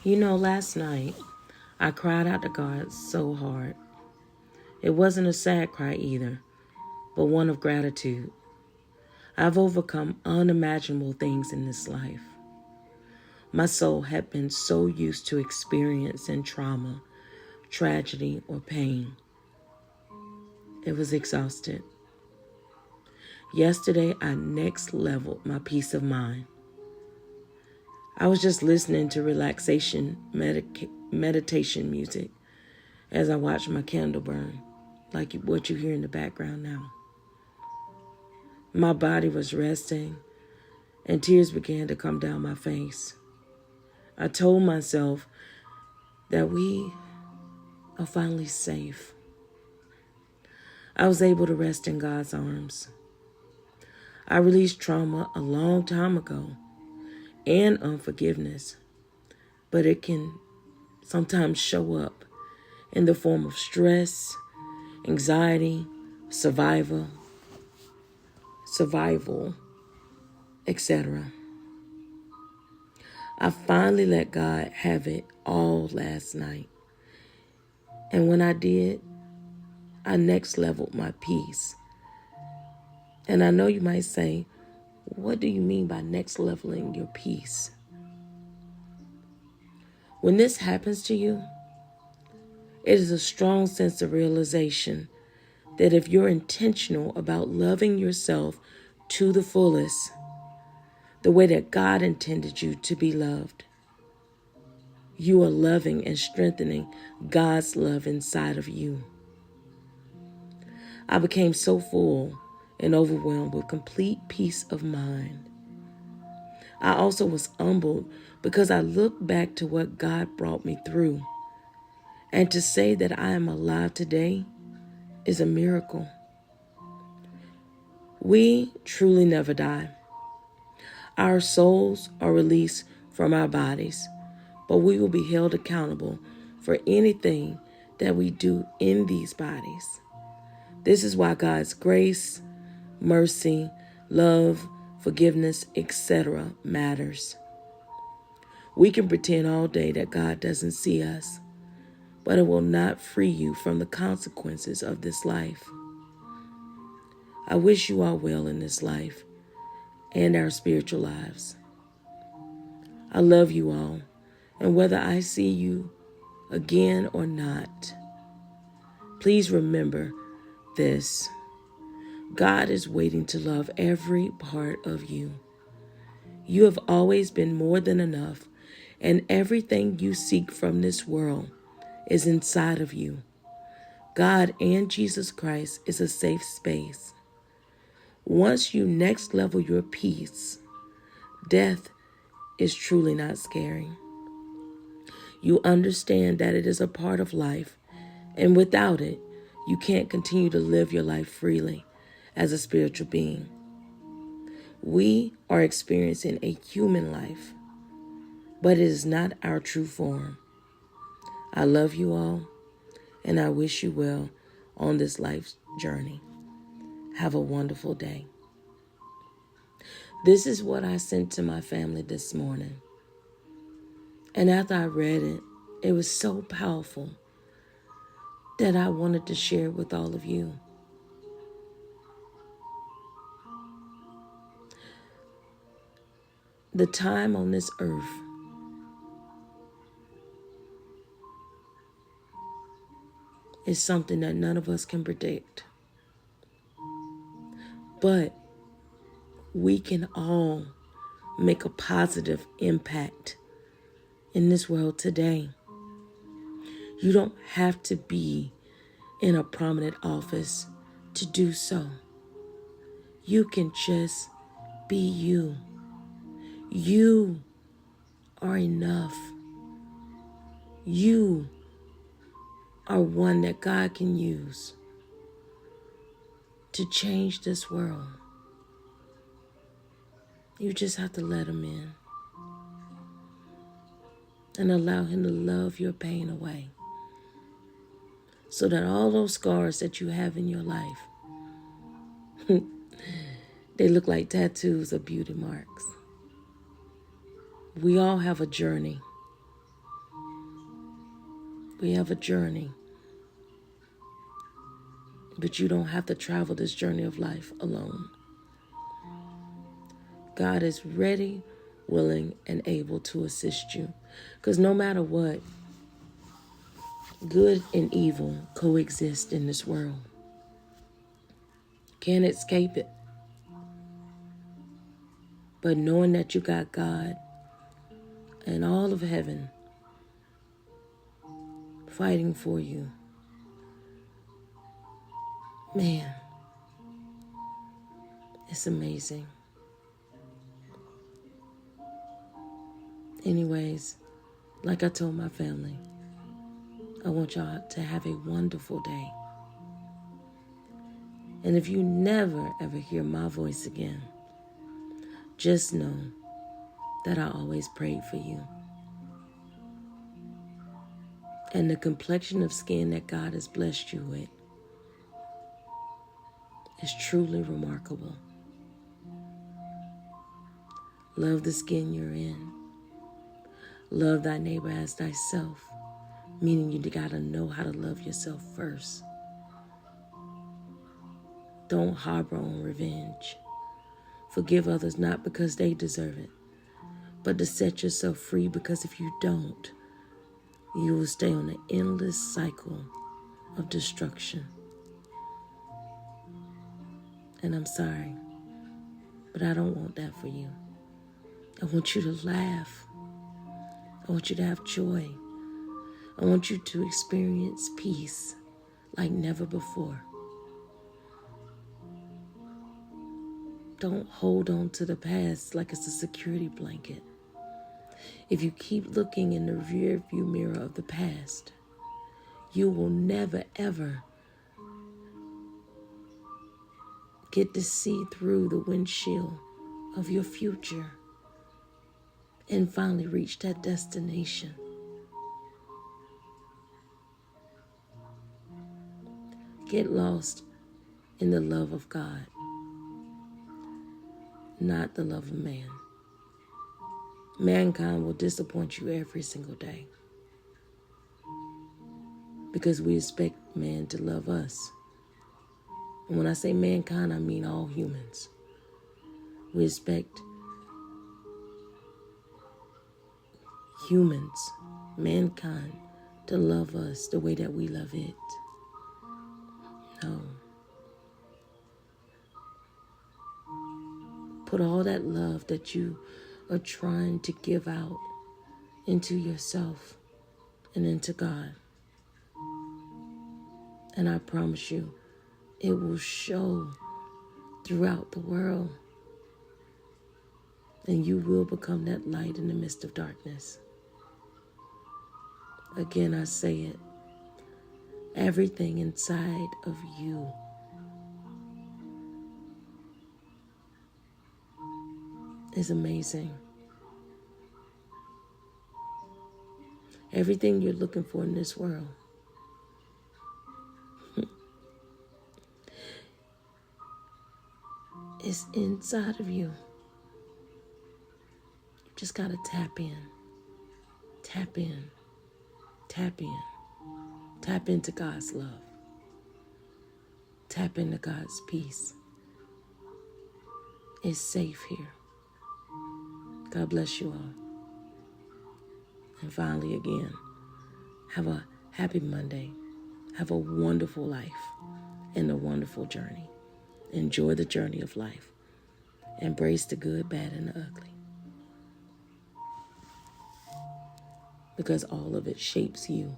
Last night I cried out to God so hard. It wasn't a sad cry either, but one of gratitude. I've overcome unimaginable things in this life. My soul had been so used to experiencing trauma, tragedy, or pain. It was exhausted. Yesterday, I next leveled my peace of mind. I was just listening to relaxation meditation music as I watched my candle burn, like what you hear in the background now. My body was resting, and tears began to come down my face. I told myself that we are finally safe. I was able to rest in God's arms. I released trauma a long time ago and unforgiveness, but it can sometimes show up in the form of stress, anxiety, survival, etc. I finally let God have it all last night. And when I did, I next leveled my peace. And I know you might say, what do you mean by next leveling your peace? When this happens to you, it is a strong sense of realization that if you're intentional about loving yourself to the fullest, the way that God intended you to be loved, you are loving and strengthening God's love inside of you. I became so full and overwhelmed with complete peace of mind. I also was humbled because I looked back to what God brought me through. And to say that I am alive today is a miracle. We truly never die. Our souls are released from our bodies, but we will be held accountable for anything that we do in these bodies. This is why God's grace, mercy, love, forgiveness, etc. matters. We can pretend all day that God doesn't see us, but it will not free you from the consequences of this life. I wish you all well in this life and our spiritual lives. I love you all, and whether I see you again or not, please remember this. God is waiting to love every part of you. You have always been more than enough, and everything you seek from this world is inside of you. God and Jesus Christ is a safe space. Once you next level your peace, death is truly not scary. You understand that it is a part of life, and without it, you can't continue to live your life freely as a spiritual being. We are experiencing a human life, but it is not our true form. I love you all, and I wish you well on this life's journey. Have a wonderful day. This is what I sent to my family this morning. And after I read it, it was so powerful that I wanted to share it with all of you. The time on this earth is something that none of us can predict. But we can all make a positive impact in this world today. You don't have to be in a prominent office to do so. You can just be you. You are enough. You are one that God can use to change this world. You just have to let him in and allow him to love your pain away, so that all those scars that you have in your life, they look like tattoos or beauty marks. We all have a journey, We have a journey. But you don't have to travel this journey of life alone. God is ready, willing, and able to assist you. Because no matter what, good and evil coexist in this world. Can't escape it. But knowing that you got God and all of heaven fighting for you, man, it's amazing. Anyways, like I told my family, I want y'all to have a wonderful day. And if you never, ever hear my voice again, just know that I always prayed for you. And the complexion of skin that God has blessed you with is truly remarkable. Love the skin you're in. Love thy neighbor as thyself, meaning you gotta know how to love yourself first. Don't harbor on revenge. Forgive others not because they deserve it, but to set yourself free, because if you don't, you will stay on an endless cycle of destruction. And I'm sorry, but I don't want that for you. I want you to laugh. I want you to have joy. I want you to experience peace like never before. Don't hold on to the past like it's a security blanket. If you keep looking in the rear view mirror of the past, you will never, ever get to see through the windshield of your future and finally reach that destination. Get lost in the love of God, not the love of man. Mankind will disappoint you every single day because we expect man to love us. And when I say mankind, I mean all humans. We expect humans, mankind, to love us the way that we love it. No. Put all that love that you are trying to give out into yourself and into God. And I promise you, it will show throughout the world. And you will become that light in the midst of darkness. Again, I say it. Everything inside of you is amazing. Everything you're looking for in this world is inside of you. You just gotta tap in. Tap in. Tap in. Tap into God's love. Tap into God's peace. It's safe here. God bless you all. And finally, again, have a happy Monday. Have a wonderful life and a wonderful journey. Enjoy the journey of life. Embrace the good, bad, and the ugly. Because all of it shapes you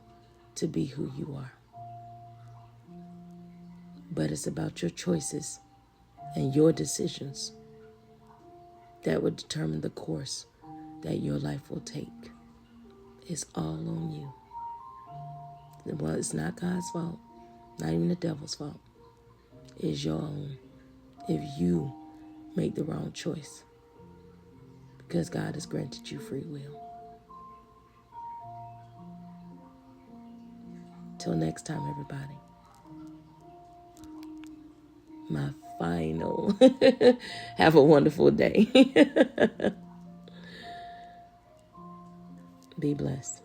to be who you are. But it's about your choices and your decisions that would determine the course that your life will take. It's all on you. Well, it's not God's fault, not even the devil's fault. It's your own if you make the wrong choice. Because God has granted you free will. Till next time, everybody. My final. Have a wonderful day. Be blessed.